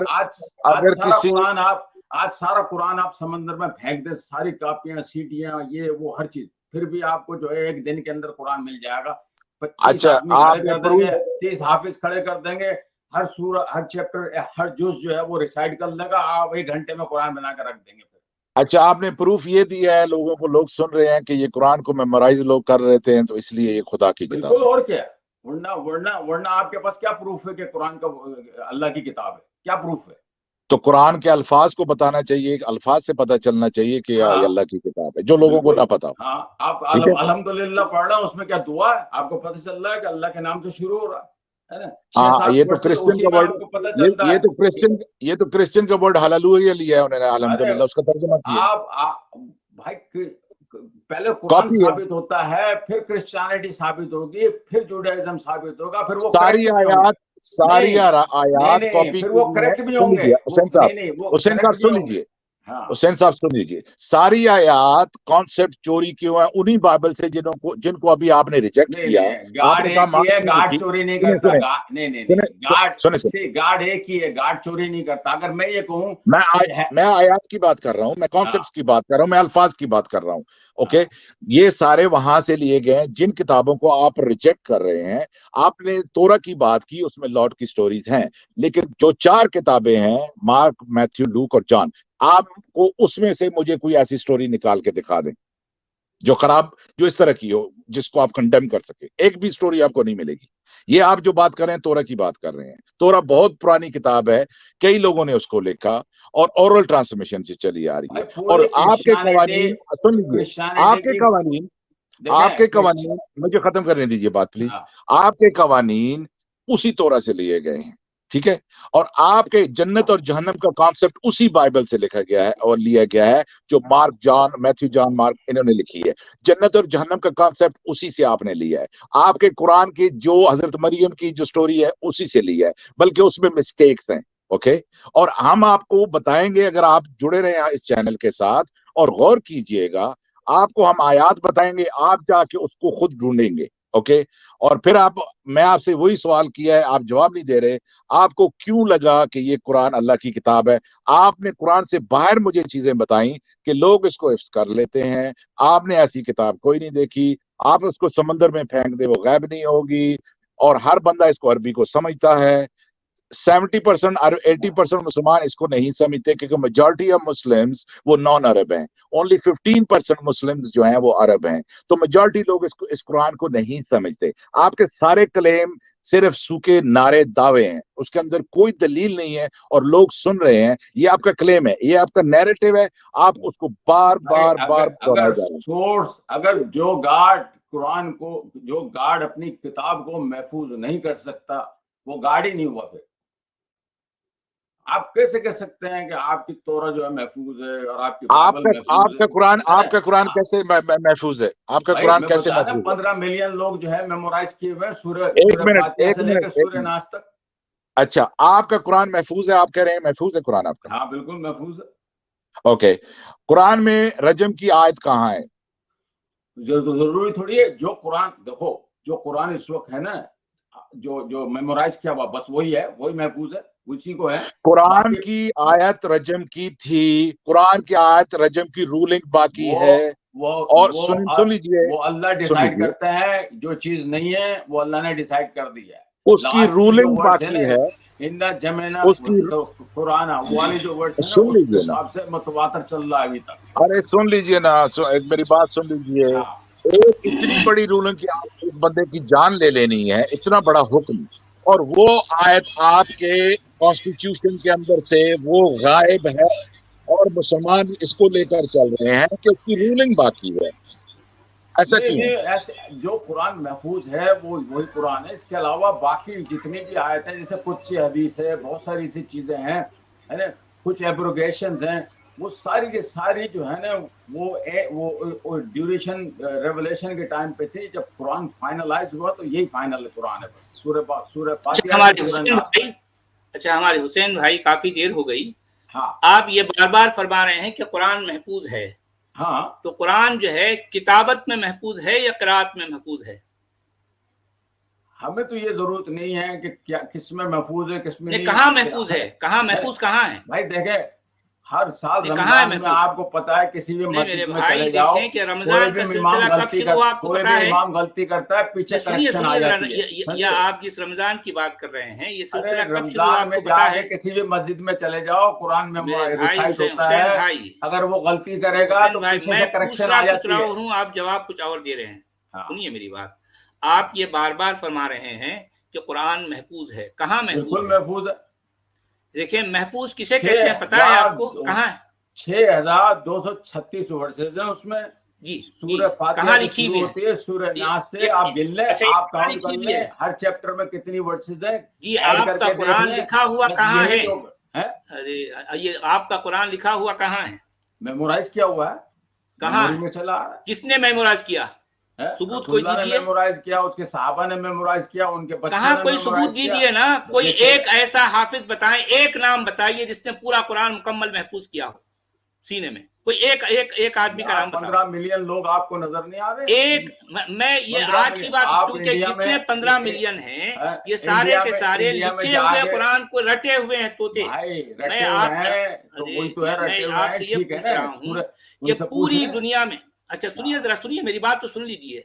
آج سارا قرآن آپ سمندر میں پھینک دیں، ساری کاپیاں، سیٹیاں، یہ وہ ہر چیز، پھر بھی آپ کو جو ہے ایک دن کے اندر قرآن مل جائے گا. 25 آدمی کھڑے کر دیں گے، 30 حافظ کھڑے کر دیں گے، ہر سورہ، ہر چیپٹر، ہر جز جو ہے وہ ریسائٹ کر لے گا، آپ 1 گھنٹے میں قرآن بنا کے رکھ دیں گے. اچھا، آپ نے پروف یہ دیا ہے لوگوں کو، لوگ سن رہے ہیں کہ یہ قرآن کو میمورائز لوگ کر رہے تھے تو اس لیے یہ خدا کی کتاب ہے. بالکل، اور کیا، ورنہ آپ کے پاس کیا پروف ہے کہ قرآن کا اللہ کی کتاب ہے؟ کیا پروف ہے؟ تو قرآن کے الفاظ کو بتانا چاہیے، الفاظ سے پتہ چلنا چاہیے کہ یہ اللہ کی کتاب ہے، جو لوگوں کو نہ پتا ہو. ہاں، آپ الحمدللہ پڑھ رہے ہیں، اس میں کیا دعا ہے؟ آپ کو پتہ چل رہا ہے کہ اللہ کے نام سے شروع ہو رہا ہے نا. یہ تو کرسچن کا ورڈ، یہ تو کرسچن کا ورڈ ہاللویا لیا ہے انہوں نے، الحمدللہ اس کا ترجمہ کیا. آپ بھائی، پہلے قرآن ثابت ہوتا ہے، پھر کرسچینٹی ثابت ہوگی، پھر جوڈائزم ثابت ہوگا، پھر وہ ساری آیات کاپی، پھر وہ کریکٹ بھی ہوں گے. حسین صاحب سن لیجیے، حسین صاحب سن لیجیے، ساری آیات کانسیپٹ چوری کیوں ہیں انہی بائبل سے جن کو ابھی آپ نے ریجیکٹ کیا. گاڈ چوری نہیں کرتا، گاڈ ایک ہی ہے، گاڈ چوری نہیں کرتا. اگر میں یہ کہوں، میں آیات کی بات کر رہا ہوں، میں کانسیپٹس کی بات کر رہا ہوں، میں الفاظ کی بات کر رہا ہوں. اوکے، یہ سارے وہاں سے لیے گئے ہیں. جن کتابوں کو آپ ریجیکٹ کر رہے ہیں، آپ نے تورا کی بات کی، اس میں لارڈ کی سٹوریز ہیں، لیکن جو 4 کتابیں ہیں، مارک، میتھیو، لوک اور جان، آپ کو اس میں سے مجھے کوئی ایسی سٹوری نکال کے دکھا دیں جو خراب، جو اس طرح کی ہو، جس کو آپ کنڈیم کر سکے. ایک بھی سٹوری آپ کو نہیں ملے گی. یہ آپ جو بات کر رہے ہیں تورا کی بات کر رہے ہیں. تورا بہت پرانی کتاب ہے، کئی لوگوں نے اس کو لکھا اور اورل ٹرانسمیشن سے چلی آ رہی ہے. اور آپ کے قوانین، سن لیجیے، آپ کے قوانین مجھے ختم کرنے دیجیے بات پلیز. آپ کے قوانین اسی تورا سے لیے گئے ہیں، ٹھیک ہے، اور آپ کے جنت اور جہنم کا کانسیپٹ اسی بائبل سے لکھا گیا ہے اور لیا گیا ہے جو مارک، جان، میتھیو، جان، مارک انہوں نے لکھی ہے. جنت اور جہنم کا کانسیپٹ اسی سے آپ نے لیا ہے. آپ کے قرآن کی جو حضرت مریم کی جو سٹوری ہے اسی سے لیا ہے، بلکہ اس میں مسٹیکس ہیں. اوکے، اور ہم آپ کو بتائیں گے، اگر آپ جڑے رہے ہیں اس چینل کے ساتھ اور غور کیجئے گا، آپ کو ہم آیات بتائیں گے، آپ جا کے اس کو خود ڈھونڈیں گے. اوکے، اور پھر میں آپ سے وہی سوال کیا ہے، آپ جواب نہیں دے رہے. آپ کو کیوں لگا کہ یہ قرآن اللہ کی کتاب ہے؟ آپ نے قرآن سے باہر مجھے چیزیں بتائیں کہ لوگ اس کو حفظ کر لیتے ہیں. آپ نے ایسی کتاب کوئی نہیں دیکھی. آپ اس کو سمندر میں پھینک دے، وہ غائب نہیں ہوگی. اور ہر بندہ اس کو عربی کو سمجھتا ہے. 70% اور 80% مسلمان اس کو نہیں سمجھتے، کیونکہ میجورٹی آف مسلمز وہ نان عرب ہیں. اونلی 15% مسلمز جو ہیں وہ عرب ہیں. تو میجورٹی لوگ اس قرآن کو نہیں سمجھتے. آپ کے سارے کلیم صرف سوکھے نعرے، دعوے ہیں، اس کے اندر کوئی دلیل نہیں ہے اور لوگ سن رہے ہیں. یہ آپ کا کلیم ہے، یہ آپ کا نیریٹو ہے، آپ اس کو بار بار اگر سورس، اگر جو گاڈ قرآن کو، جو گاڈ اپنی کتاب کو محفوظ نہیں کر سکتا، وہ گاڈ ہی نہیں ہوا. پھر آپ کیسے کہہ سکتے ہیں کہ آپ کی تورا جو ہے محفوظ ہے اور آپ کی بائبل محفوظ ہے؟ آپ کا قرآن کیسے محفوظ ہے؟ آپ کا قرآن کیسے محفوظ ہے؟ 15 ملین لوگ جو ہے میمورائز کیے ہوئے ہیں سورہ فاتحہ سے لے کر سورہ ناس تک. اچھا، آپ کا قرآن محفوظ ہے؟ آپ کہہ رہے ہیں محفوظ ہے قرآن آپ کا؟ ہاں بالکل محفوظ ہے. اوکے، قرآن میں رجم کی آیت کہاں ہے؟ ضروری تھوڑی ہے. جو قرآن دیکھو، جو قرآن اس وقت ہے نا، جو میمورائز کیا ہوا، بس وہی ہے، وہی محفوظ ہے، اسی کو ہے. قرآن کی آیت رجم کی تھی، قرآن کی آیت رجم کی رولنگ باقی ہے. اور سن لیجئے، وہ اللہ ڈیسائیڈ کرتا ہے. جو چیز نہیں ہے وہ اللہ نے ڈیسائیڈ کر دی ہے، اس کی رولنگ باقی ہے. اس کی قرآن والی جو ورڈ ہے نا، اس حساب سے متواتر چل رہا ہے ابھی تک. ارے سن لیجئے نا، میری بات سن لیجئے. ایک اتنی بڑی رولنگ کی ایک بندے کی جان لے لینی ہے، اتنا بڑا حکم، اور وہ آیت آپ کے کانسٹیٹیوشن کے اندر سے وہ غائب ہے، اور مسلمان اس کو لے کر چل رہے ہیں کہ اس کی رولنگ باقی ہے. ایسا کیوں؟ جو قرآن محفوظ ہے وہ وہی قرآن ہے. اس کے علاوہ باقی جتنی بھی آیتیں، جیسے قدسی حدیث ہے، بہت ساری ایسی چیزیں ہیں، کچھ ایبروگیشنز ہیں، وہ ساری کی ساری جو ہے نا، وہ ڈیوریشن ریولیشن کے ٹائم پہ تھی. جب قرآن فائنلائز ہوا تو یہی فائنل قرآن ہے. سورہ فاتحہ. اچھا، ہمارے حسین بھائی کافی دیر ہو گئی. ہاں، آپ یہ بار بار فرما رہے ہیں کہ قرآن محفوظ ہے، ہاں تو قرآن جو ہے کتابت میں محفوظ ہے یا قرات میں محفوظ ہے؟ ہمیں تو یہ ضرورت نہیں ہے کہ کیا کس میں محفوظ ہے کس میں نہیں. کہاں محفوظ ہے؟ کہاں محفوظ کہاں ہے بھائی دیکھیں ہر سال کہاں ہے رمضان میں محفوظ؟ آپ کو پتا ہے کسی بھی نہیں میرے مسجد میں بھائی چلے جاؤ دیکھیں کہ کوئی رمضان بھی کا امام سلسلہ کب غلطی شروع ہوا آپ کو کوئی پتا بھی ہے؟ امام غلطی کرتا ہے پیچھے کریکشن آ جاتی ہے. یا آپ جس رمضان کی بات کر رہے ہیں یہ ارے سلسلہ کب شروع ہوا رمضان آپ میں کو پتا ہے؟ کسی بھی مسجد میں چلے جاؤ قرآن میں میرے بھائی ریسائٹ ہوتا حسین ہے, بھائی اگر وہ غلطی کرے گا حسین تو بھائی پیچھے میں سے کریکشن دوسرا آ پوچھ جاتی رہا ہے. ہوں آپ جواب کچھ اور دے رہے ہیں. ہاں سنیے میری بات, آپ یہ بار بار فرما رہے ہیں کہ قرآن محفوظ ہے. کہاں محفوظ بالکل ہے؟ محفوظ ہے. دیکھیں محفوظ کسے کہتے ہیں پتا ہے آپ کو؟ کہاں ہے؟ 6236 ورسز ہیں اس میں. جی سورہ فاتحہ کہاں سے لکھی شروع ہوئی ہوتی ہے, سورہ ناس سے. ہے؟ آپ گن لیں, اچھا یہ آپ کہاں کاؤنٹ لکھی کر ہوئی لیں ہے؟ ہر چیپٹر میں کتنی ورسز ہیں, جی ایڈ آپ کر کا کے دیکھ قرآن لیں. لکھا ہوا بس کہاں یہی ہے؟ جو ہے ارے یہ آپ کا قرآن لکھا ہوا کہاں ہے؟ میمورائز کیا ہوا ہے, کہاں میموری ہے؟ میں چلا آ رہا کس نے میمورائز کیا؟ ہے. ثبوت رسول کوئی اللہ نے دیجیے. میمورائز کیا, اس کے صحابہ نے میمورائز کیا, ان کے بچوں کہاں نے کوئی ثبوت میمورائز کیا. دیجیے نا, کوئی دیکھیں ایک ایسا حافظ بتائیں, ایک نام بتائیے جس نے پورا قرآن مکمل محفوظ کیا ہو سینے میں. کوئی ایک آدمی کا نام بتاؤ. 15 ملین لوگ آپ کو نظر نہیں آ رہے؟ ایک میں یہ 15 آج کی ملین. بات, آپ کیونکہ انڈیا میں جتنے 15 ملین ہیں یہ سارے کے سارے انڈیا میں لکھے جا ہوئے کے قرآن کو رٹے ہوئے ہیں طوطے. بھائی میں رٹے ہوئے ہیں تو ارے وہی تو ہے, میں رٹے ہوئے آپ ہیں, سے یہ ٹھیک ہے پوچھ نا. رہا ہوں کہ ان سے پوچھ پوری لیں. دنیا میں, اچھا سنیے ذرا, سنیے میری بات تو سن لیجیے.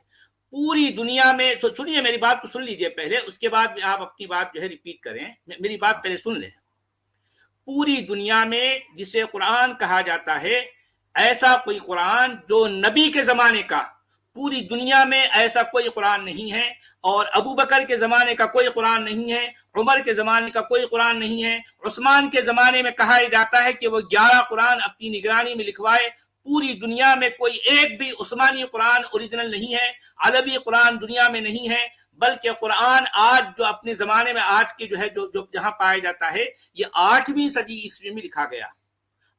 پوری دنیا میں سنیے میری بات تو سن لیجیے پہلے, اس کے بعد آپ اپنی بات جو ہے ریپیٹ کریں. میری بات پہلے سن لیں. پوری دنیا میں جسے قرآن کہا جاتا ہے, ایسا کوئی قرآن جو نبی کے زمانے کا, پوری دنیا میں ایسا کوئی قرآن نہیں ہے. اور ابو بکر کے زمانے کا کوئی قرآن نہیں ہے, عمر کے زمانے کا کوئی قرآن نہیں ہے, عثمان کے زمانے میں کہا جاتا ہے کہ وہ 11 قرآن اپنی نگرانی میں لکھوائے. پوری دنیا میں کوئی ایک بھی عثمانی قرآن اوریجنل نہیں ہے, عربی قرآن دنیا میں نہیں ہے. بلکہ قرآن آج جو اپنے زمانے میں آج کے جو ہے جو جہاں پایا جاتا ہے, یہ 8ویں صدی عیسوی میں لکھا گیا.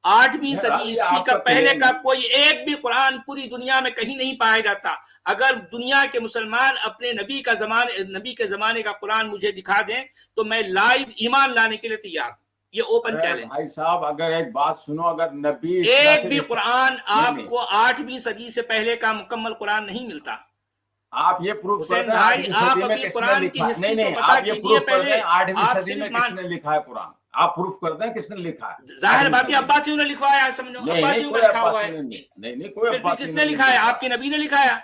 8ویں صدی عیسوی کا پہلے کا کوئی ایک بھی قرآن پوری دنیا میں کہیں نہیں پایا جاتا. اگر دنیا کے مسلمان اپنے نبی کے زمانے کا قرآن مجھے دکھا دیں تو میں لائیو ایمان لانے کے لیے تیار ہوں. یہ اوپن چیلنج. بھائی صاحب اگر ایک بات سنو, اگر نبی ایک بھی قرآن آپ کو 8ویں صدی سے پہلے کا مکمل قرآن نہیں ملتا. آپ یہ پروف کر حسین دیں بھائی 8ویں آپ صدی میں ابھی کس نے قرآن لکھا. کی ہسٹری نہیں تو پتا آپ یہ کیجیے پروف کر دیں پہلے. 8ویں آپ صدی میں صرف کس نے لکھا ہے قرآن. آپ پروف کر دیں کس نے لکھا ہے. ظاہر بات ہے عباسیوں نے لکھوایا ہے, سمجھو عباسیوں کا لکھا ہوا ہے. نہیں کوئی پھر عباسی کس نے لکھا ہے؟ آپ کے نبی نے لکھا ہے.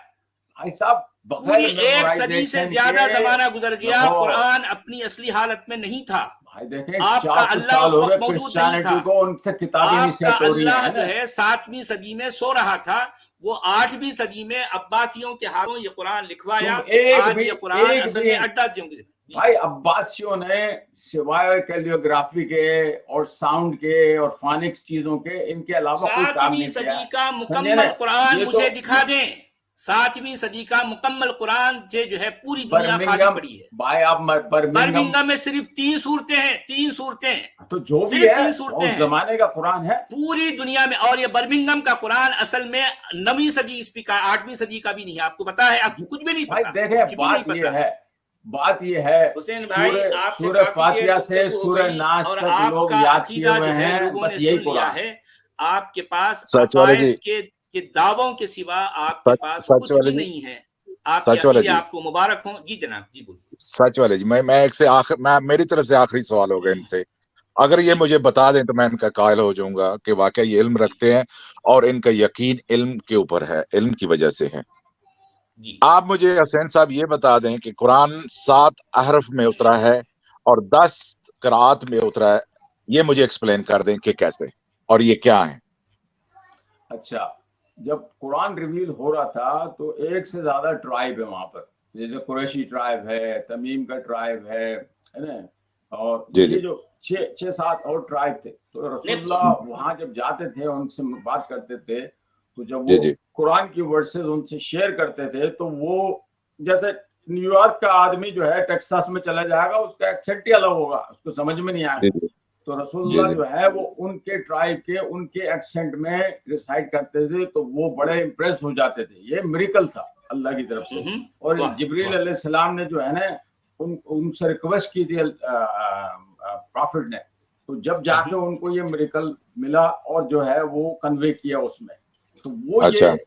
بھائی صاحب پوری بغیر 1 صدی سے زیادہ زمانہ گزر گیا, قرآن اپنی اصلی حالت میں نہیں تھا. بھائی دیکھیں آپ کا 400 اللہ سال اس ہو وقت گئے موجود نہیں تھا. کرسچینٹی کو, ان سے کتابیں نہیں آپ کا سیٹ ہو رہی اللہ ہیں جو ہے 7ویں صدی میں سو رہا تھا. وہ 8ویں صدی میں عباسیوں کے ہاتھوں یہ قرآن لکھوایا. آج یہ قرآن اصل میں اڈا دوں گے. بھائی عباسیوں نے سوائے کیلیوگرافی کے اور ساؤنڈ کے اور فانکس چیزوں کے, ان کے علاوہ کوئی کام 7ویں نہیں کیا. صدی کا مکمل قرآن مجھے دکھا دیں. 7ویں صدی کا مکمل قرآن جو ہے پوری دنیا خالی پڑی ہے. بھائی آپ برمنگم میں صرف 3 صورتیں ہیں, 3 صورتیں. تو جو بھی ہے اس زمانے کا قرآن ہے پوری دنیا میں. اور یہ برمنگم کا قرآن اصل میں 9ویں صدی عیسوی کا, 8ویں صدی کا بھی نہیں ہے. آپ کو پتا ہے, آپ کو کچھ بھی نہیں پتا. دیکھیں بات یہ ہے حسین بھائی آپ سے سورہ کافی دیر فاتحہ سے گفتگو ہو سورہ گئی, ناس اور تک آپ لوگ کا یاد کیے عقیدہ ہوئے جو ہے ہیں, لوگوں نے بس یہی سن لیا قرآن ہے. آپ کے پاس سچ والے عقائد کے دعووں کے سوا آپ کے پاس سچ کچھ والے بھی جی, نہیں ہے. آپ کے سچ والے عقیدے جی, آپ کو مبارک ہوں. جی جناب, جی بولیے. سچ والے جی, میں ایک سے آخر, میں میری طرف سے آخری سوال ہوگا ان سے. اگر یہ مجھے بتا دیں تو میں ان کا قائل ہو جاؤں گا کہ واقعی یہ علم رکھتے ہیں اور ان کا یقین علم کے اوپر ہے, علم کی وجہ سے ہے. آپ مجھے حسین صاحب یہ بتا دیں کہ قرآن 7 احرف میں اترا ہے اور 10 قرآت میں اترا ہے, یہ مجھے ایکسپلین کر دیں کہ کیسے اور یہ کیا ہے. اچھا, جب قرآن ریویل ہو رہا تھا تو ایک سے زیادہ ٹرائب ہے وہاں پر, جیسے قریشی ٹرائب ہے, تمیم کا ٹرائب ہے نا, اور یہ جو 6-7 اور ٹرائب تھے. تو رسول اللہ وہاں جب جاتے تھے ان سے بات کرتے تھے, تو جب وہ قرآن کی ورسز ان سے شیئر کرتے تھے تو وہ جیسے نیو یارک کا آدمی جو ہے ٹیکساس میں چلا جائے گا, اس کا ایکسنٹ ہی الگ ہوگا, اس کو سمجھ میں نہیں آئے گا. تو رسول اللہ جو ہے وہ ان کے ٹرائب کے ان کے ایکسنٹ میں ریسائٹ کرتے تھے, تو وہ بڑے امپریس ہو جاتے تھے. یہ میریکل تھا اللہ کی طرف سے. اور جبریل علیہ السلام نے جو ہے نا ان سے ریکویسٹ کی تھی پرافٹ نے, تو جب جا کے ان کو یہ میریکل ملا اور جو ہے وہ کنوے کیا اس میں. تو وہ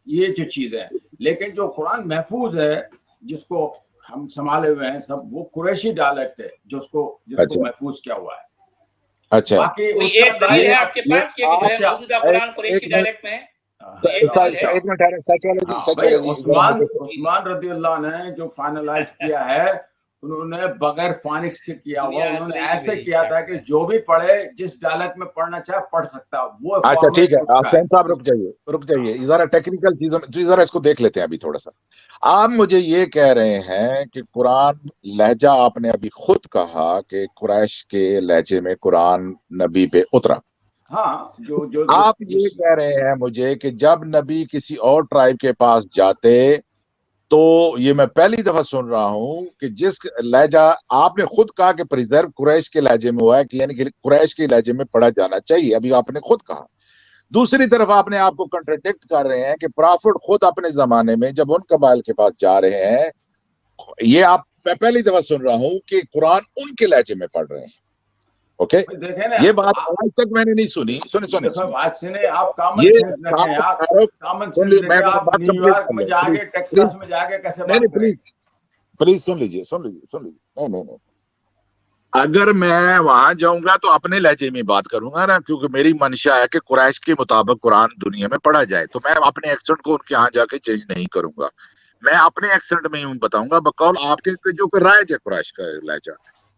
یہ جو چیز ہے. لیکن جو قرآن محفوظ ہے جس کو ہم سنبھالے ہوئے ہیں سب, وہ قریشی ڈائلیکٹ ہے جس کو محفوظ کیا ہوا ہے. اچھا, ایک دلیل ہے آپ کے پاس کہ جو ہے موجودہ قرآن قریشی ڈائلیکٹ میں ہے؟ عثمان رضی اللہ عنہ جو فائنلائز کیا ہے انہوں نے بغیر فانکس کے کیا ہوا, انہوں نے ایسے کیا تھا کہ جو بھی پڑھے جس ڈائلیکٹ میں پڑھنا چاہے پڑھ سکتا وہ. اچھا ٹھیک ہے حسین صاحب رک جائیے ذرا ٹیکنیکل چیزوں میں ذرا اس کو دیکھ لیتے ہیں ابھی تھوڑا سا. آپ مجھے یہ کہہ رہے ہیں کہ قرآن لہجہ, آپ نے ابھی خود کہا کہ قریش کے لہجے میں قرآن نبی پہ اترا. ہاں جو آپ یہ کہہ رہے ہیں مجھے کہ جب نبی کسی اور ٹرائب کے پاس جاتے تو یہ میں پہلی دفعہ سن رہا ہوں کہ جس لہجہ آپ نے خود کہا کہ پریزرو قریش کے لہجے میں ہوا ہے, کہ یعنی کہ قریش کے لہجے میں پڑھا جانا چاہیے, ابھی آپ نے خود کہا. دوسری طرف آپ نے آپ کو کنٹراڈکٹ کر رہے ہیں کہ پرافٹ خود اپنے زمانے میں جب ان قبائل کے پاس جا رہے ہیں, یہ میں پہلی دفعہ سن رہا ہوں کہ قرآن ان کے لہجے میں پڑھ رہے ہیں. اوکے, یہ بات آج تک میں نے نہیں سنی. پلیز سن لیجیے. نہیں, اگر میں وہاں جاؤں گا تو اپنے لہجے میں بات کروں گا نا, کیونکہ میری منشا ہے کہ قریش کے مطابق قرآن دنیا میں پڑھا جائے. تو میں اپنے ایکسنٹ کو ان کے ہاں جا کے چینج نہیں کروں گا, میں اپنے ایکسنٹ میں بتاؤں گا بقول آپ کے جو کہ رائج ہے قریش کا لہجہ.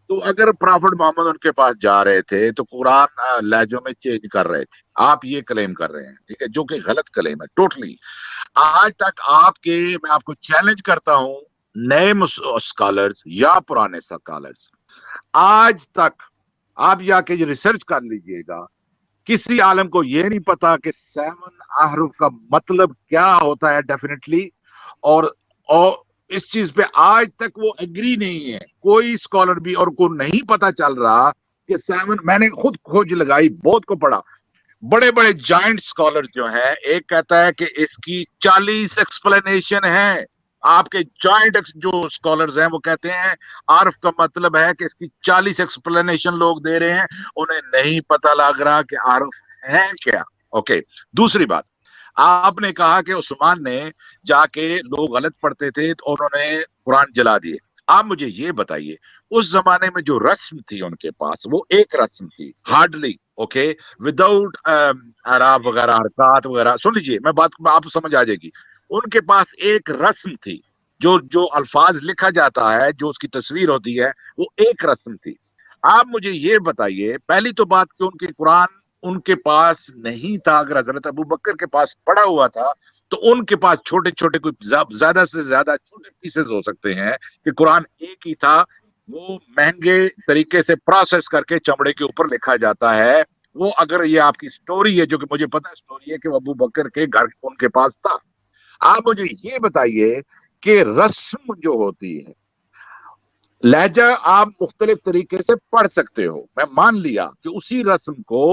تو اگر پرافٹ محمد ان کے پاس جا رہے تھے تو قرآن لہجوں میں چینج کر رہے تھے, آپ یہ کلیم کر رہے ہیں, ٹھیک ہے, جو کہ غلط کلیم ہے ٹوٹلی. آج تک میں آپ کو چیلنج کرتا ہوں, نئے اسکالرز یا پرانے اسکالرز, آج تک آپ جا کے ریسرچ کر لیجئے گا, کسی عالم کو یہ نہیں پتا کہ 7 احرف کا مطلب کیا ہوتا ہے ڈیفینیٹلی, اور اس چیز پہ آج تک وہ ایگری نہیں ہے کوئی اسکالر بھی, اور کو نہیں پتا چل رہا کہ 7, میں نے خود کھوج لگائی, بہت کو پڑھا, بڑے بڑے جائنٹ اسکالر جو ہیں, ایک کہتا ہے کہ اس کی 40 ایکسپلینیشن ہے. آپ کے جوائنٹ جو اسکالرز ہیں وہ کہتے ہیں عارف کا مطلب ہے کہ اس کی 40 ایکسپلینیشن لوگ دے رہے ہیں, انہیں نہیں پتہ لگ رہا کہ عارف ہے کیا. اوکے, دوسری بات, آپ نے کہا کہ عثمان نے جا کے لوگ غلط پڑھتے تھے تو انہوں نے قرآن جلا دیے. آپ مجھے یہ بتائیے اس زمانے میں جو رسم تھی ان کے پاس, وہ ایک رسم تھی ہارڈلی, اوکے, وداؤٹ اعراب وغیرہ حرکات وغیرہ. سن لیجیے, میں بات آپ کو سمجھ آ جائے گی. ان کے پاس ایک رسم تھی, جو الفاظ لکھا جاتا ہے, جو اس کی تصویر ہوتی ہے, وہ ایک رسم تھی. آپ مجھے یہ بتائیے, پہلی تو بات کہ ان کے قرآن ان کے پاس نہیں تھا. اگر حضرت ابو بکر کے پاس پڑا ہوا تھا تو ان کے پاس چھوٹے چھوٹے کوئی زیادہ سے زیادہ چھوٹے پیسز ہو سکتے ہیں کہ قرآن ایک ہی تھا, وہ مہنگے طریقے سے پروسیس کر کے چمڑے کے اوپر لکھا جاتا ہے. وہ اگر یہ آپ کی سٹوری ہے, جو کہ مجھے پتا سٹوری ہے کہ ابو بکر کے گھر ان کے پاس تھا. آپ مجھے یہ بتائیے کہ رسم جو ہوتی ہے, لہجہ آپ مختلف طریقے سے پڑھ سکتے ہو. میں مان لیا کہ اسی رسم کو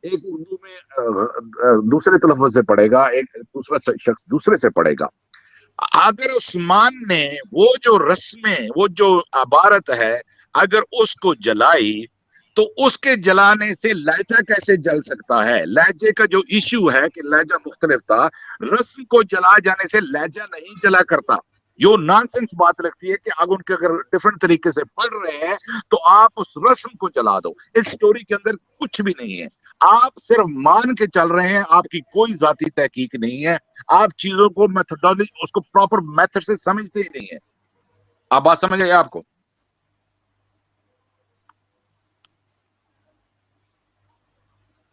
ایک اردو میں دوسرے تلفظ سے پڑھے گا, ایک دوسرا شخص دوسرے سے پڑھے گا. اگر عثمان نے وہ جو رسمیں, وہ جو عبارت ہے, اگر اس کو جلائی تو اس کے جلانے سے لہجہ کیسے جل سکتا ہے؟ لہجے کا جو ایشو ہے کہ لہجہ مختلف تھا, رسم کو جلا جانے سے لہجہ نہیں جلا کرتا. جو نان سینس بات لگتی ہے کہ ان کے اگر ڈفرنٹ طریقے سے پڑھ رہے ہیں تو آپ اس رسم کو جلا دو. اس سٹوری کے اندر کچھ بھی نہیں ہے, آپ صرف مان کے چل رہے ہیں, آپ کی کوئی ذاتی تحقیق نہیں ہے, آپ چیزوں کو میتھڈولوجی, اس کو پراپر میتھڈ سے سمجھتے ہی نہیں ہے. آپ بات سمجھ آئے آپ کو؟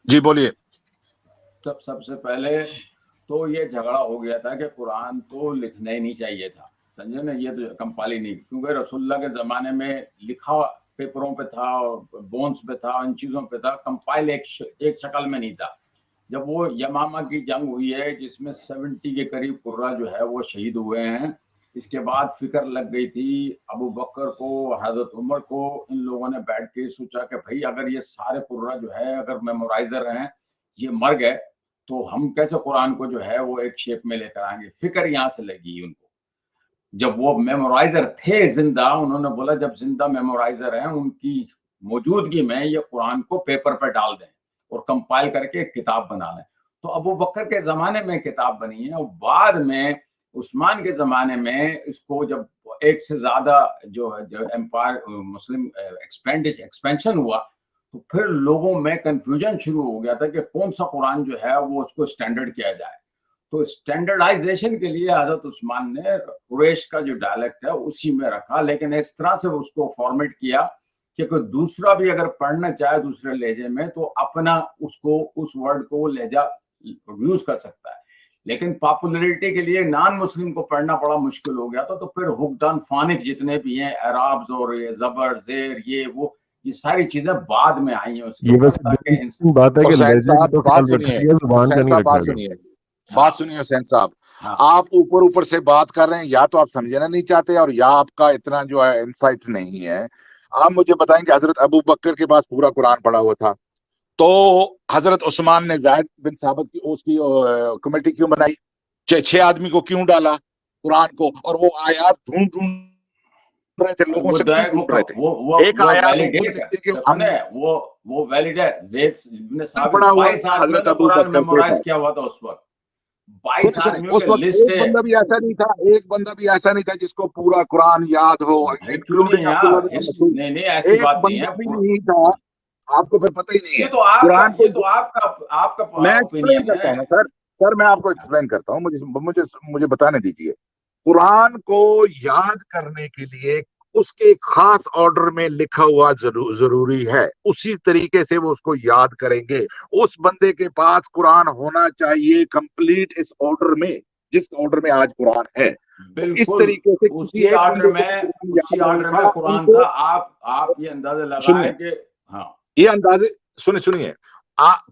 جی بولیے. سب سے پہلے تو یہ جھگڑا ہو گیا تھا کہ قرآن تو لکھنا ہی نہیں چاہیے تھا, سمجھے نا, یہ تو کمپائل ہی نہیں, کیونکہ رسول اللہ کے زمانے میں لکھا پیپروں پہ تھا, بونس پہ تھا, ان چیزوں پہ تھا, کمپائل ایک شکل میں نہیں تھا. جب وہ یمامہ کی جنگ ہوئی ہے جس میں 70 کے قریب قرہ جو ہے وہ شہید ہوئے ہیں, اس کے بعد فکر لگ گئی تھی ابو بکر کو, حضرت عمر کو. ان لوگوں نے بیٹھ کے سوچا کہ بھائی اگر یہ سارے قرہ جو ہے اگر میمورائزر ہیں, یہ مر گئے تو ہم کیسے قرآن کو جو ہے وہ ایک شیپ میں لے کر آئیں گے. فکر یہاں سے لگی ان کو. جب وہ میمورائزر تھے زندہ, انہوں نے بولا جب زندہ میمورائزر ہیں ان کی موجودگی میں یہ قرآن کو پیپر پہ ڈال دیں اور کمپائل کر کے ایک کتاب بنا لیں. تو ابو بکر کے زمانے میں کتاب بنی ہے، اور بعد میں عثمان کے زمانے میں اس کو جب ایک سے زیادہ جو امپائر مسلم ایکسپینشن ہوا تو پھر لوگوں میں کنفیوژن شروع ہو گیا تھا کہ کون سا قرآن جو ہے وہ اس کو اسٹینڈرڈ کیا جائے. تو اسٹینڈرڈائزیشن کے لیے حضرت عثمان نے قریش کا جو ڈائلیکٹ ہے اسی میں رکھا، لیکن اس طرح سے اس کو فارمیٹ کیا کہ کوئی دوسرا بھی اگر پڑھنا چاہے دوسرے لہجے میں تو اپنا اس ورڈ کو لہجہ یوز کر سکتا ہے. لیکن پاپولرٹی کے لیے نان مسلم کو پڑھنا بڑا مشکل ہو گیا تھا، تو پھر حکمران فانک جتنے بھی ہیں، اعرابز اور زبر زیر یہ ساری چیزیں بعد میں آئی ہیں. اس کے بات ہے کہ بات سنیے حسین صاحب، آپ اوپر سے بات کر رہے ہیں، یا تو آپ سمجھنا نہیں چاہتے اور یا آپ کا اتنا جو ہے انسائٹ نہیں ہے. آپ مجھے بتائیں کہ حضرت ابو بکر کے پاس پورا قرآن پڑھا ہوا تھا، تو حضرت عثمان نے زید بن ثابت کی اس کی کمیٹی کیوں بنائی؟ 6 آدمی کو کیوں ڈالا قرآن کو؟ اور وہ آیات ڈھونڈ رہے تھے، لوگوں سے ڈھونڈ رہے تھے. ایک آیات وہ ویلڈ ہے. زید بن ثابت پڑھا ہوا 22 حضرت ابو قرآن بکر میمورائز کیا ہوا تھا اس وقت. 22 آدمیوں اس کے وقت لسٹ ہے. ایک بندہ بھی ایسا نہیں تھا جس کو پورا قرآن یاد ہو، نہیں ایسی بات نہیں ہے. بھی نہیں تھا. آپ کو پھر پتہ ہی نہیں ہے. یہ تو آپ کا میں ایکسپلین کرتا ہوں سر میں آپ کو ایکسپلین کرتا ہوں، مجھے بتانے دیجئے. قرآن کو یاد کرنے کے لیے اس کے ایک خاص آرڈر میں لکھا ہوا ضروری ہے، اسی طریقے سے وہ اس کو یاد کریں گے. اس بندے کے پاس قرآن ہونا چاہیے کمپلیٹ اس آرڈر میں، جس آرڈر میں آج قرآن ہے. اس طریقے سے اسی آرڈر میں قرآن تھا. آپ یہ اندازہ لگائیں کہ یہ اندازے سنیے،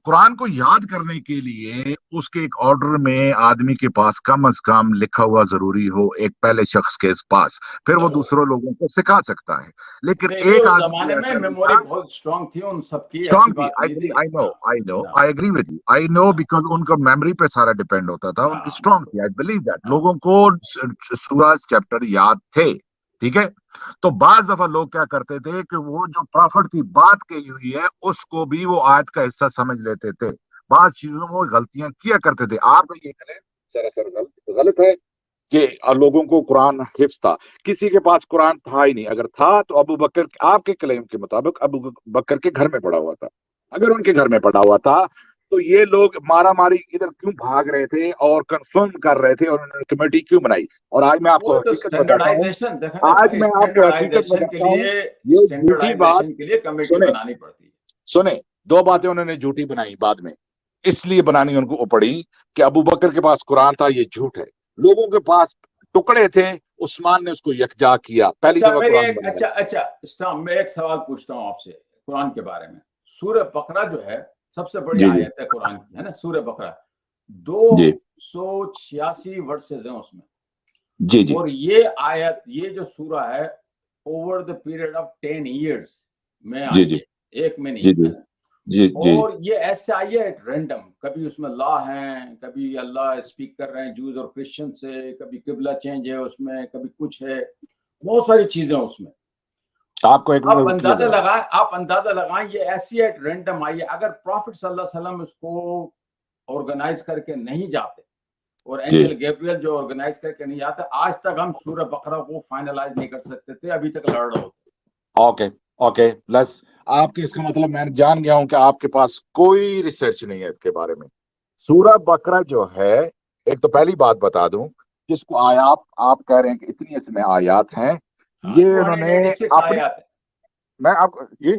قرآن کو یاد کرنے کے لیے اس کے ایک آرڈر میں آدمی کے پاس کم از کم لکھا ہوا ضروری ہو، ایک پہلے شخص کے پاس، پھر وہ دوسروں لوگوں کو سکھا سکتا ہے. لیکن ایک زمانے میں میموری بہت اسٹرانگ تھی ان سب کی. I agree with you. I know because ان کا میموری پہ سارا ڈیپینڈ ہوتا تھا، ان کی اسٹرانگ تھی. I believe that لوگوں کو سورج چیپٹر یاد تھے. ٹھیک ہے، تو بعض دفعہ لوگ کیا کرتے تھے کہ وہ جو پرافٹ کی بات کہی ہوئی ہے اس کو بھی وہ آیت کا حصہ سمجھ لیتے تھے. بعض چیزوں میں وہ غلطیاں کیا کرتے تھے. آپ یہ کریں سراسر غلط ہے کہ لوگوں کو قرآن حفظ تھا. کسی کے پاس قرآن تھا ہی نہیں. اگر تھا تو ابو بکر، آپ کے کلیم کے مطابق ابو بکر کے گھر میں پڑا ہوا تھا. اگر ان کے گھر میں پڑا ہوا تھا تو یہ لوگ مارا ماری ادھر کیوں بھاگ رہے تھے اور کنفرم کر رہے تھے، اور انہوں نے کمیٹی کیوں بنائی؟ اور آج میں آپ کو حقیقت بتاتا ہوں، یہ جھوٹی بات سنیں. 2 باتیں انہوں نے جھوٹی بنائی بعد میں، اس لیے بنانی ان کو پڑی کہ ابو بکر کے پاس قرآن تھا، یہ جھوٹ ہے. لوگوں کے پاس ٹکڑے تھے، عثمان نے اس کو یکجا کیا. پہلی دفعہ اچھا میں ایک سوال پوچھتا ہوں آپ سے قرآن کے بارے میں. سورہ بقرہ جو ہے سب سے بڑی آیت ہے قرآن کی، ہے نا. سورہ بقرہ 286 ورسز ہیں اس میں. اور یہ آیت، یہ جو سورہ ہے over the period of 10 years میں آئی ہے، ایک میں نہیں. اور یہ ایسے آئی ہے رینڈم، کبھی اس میں لا ہیں، کبھی اللہ اسپیک کر رہے ہیں جوز اور کرسچن سے، کبھی قبلہ چینج ہے اس میں، کبھی کچھ ہے، بہت ساری چیزیں اس میں. آپ اندازہ لگائیں یہ ایسی ایک رینڈم آئی ہے. اگر پروفٹ صلی اللہ علیہ وسلم اس کو آرگنائز کر کے نہیں جاتے اور اینجل گیبریل جو آرگنائز کر کے نہیں جاتے، آج تک ہم سورہ بقرہ کو فائنلائز نہیں کر سکتے تھے. ابھی تک لڑ رہے ہوتے. اوکے پلس آپ کے اس کا مطلب میں جان گیا ہوں کہ آپ کے پاس کوئی ریسرچ نہیں ہے اس کے بارے میں. سورہ بقرہ جو ہے، ایک تو پہلی بات بتا دوں، جس کو آپ کہہ رہے ہیں کہ اتنی اس میں آیات ہیں، یہ انہوں نے میں آپ یہ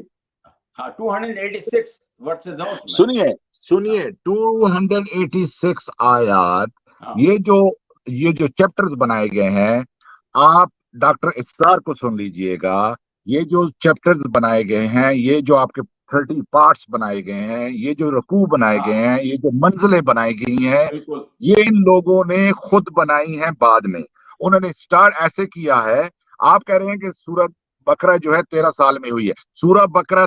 286 ورسز ہیں اس میں. سنیے 286 آیات. یہ جو چیپٹرز بنائے گئے ہیں، آپ ڈاکٹر افسار کو سن لیجئے گا. یہ جو چیپٹرز بنائے گئے ہیں، یہ جو آپ کے 30 پارٹس بنائے گئے ہیں، یہ جو رکوع بنائے گئے ہیں، یہ جو منزلیں بنائی گئی ہیں، یہ ان لوگوں نے خود بنائی ہیں. بعد میں انہوں نے سٹارٹ ایسے کیا ہے. آپ کہہ رہے ہیں کہ سورہ بقرہ جو ہے 13 سال میں ہوئی ہے. سورہ بقرہ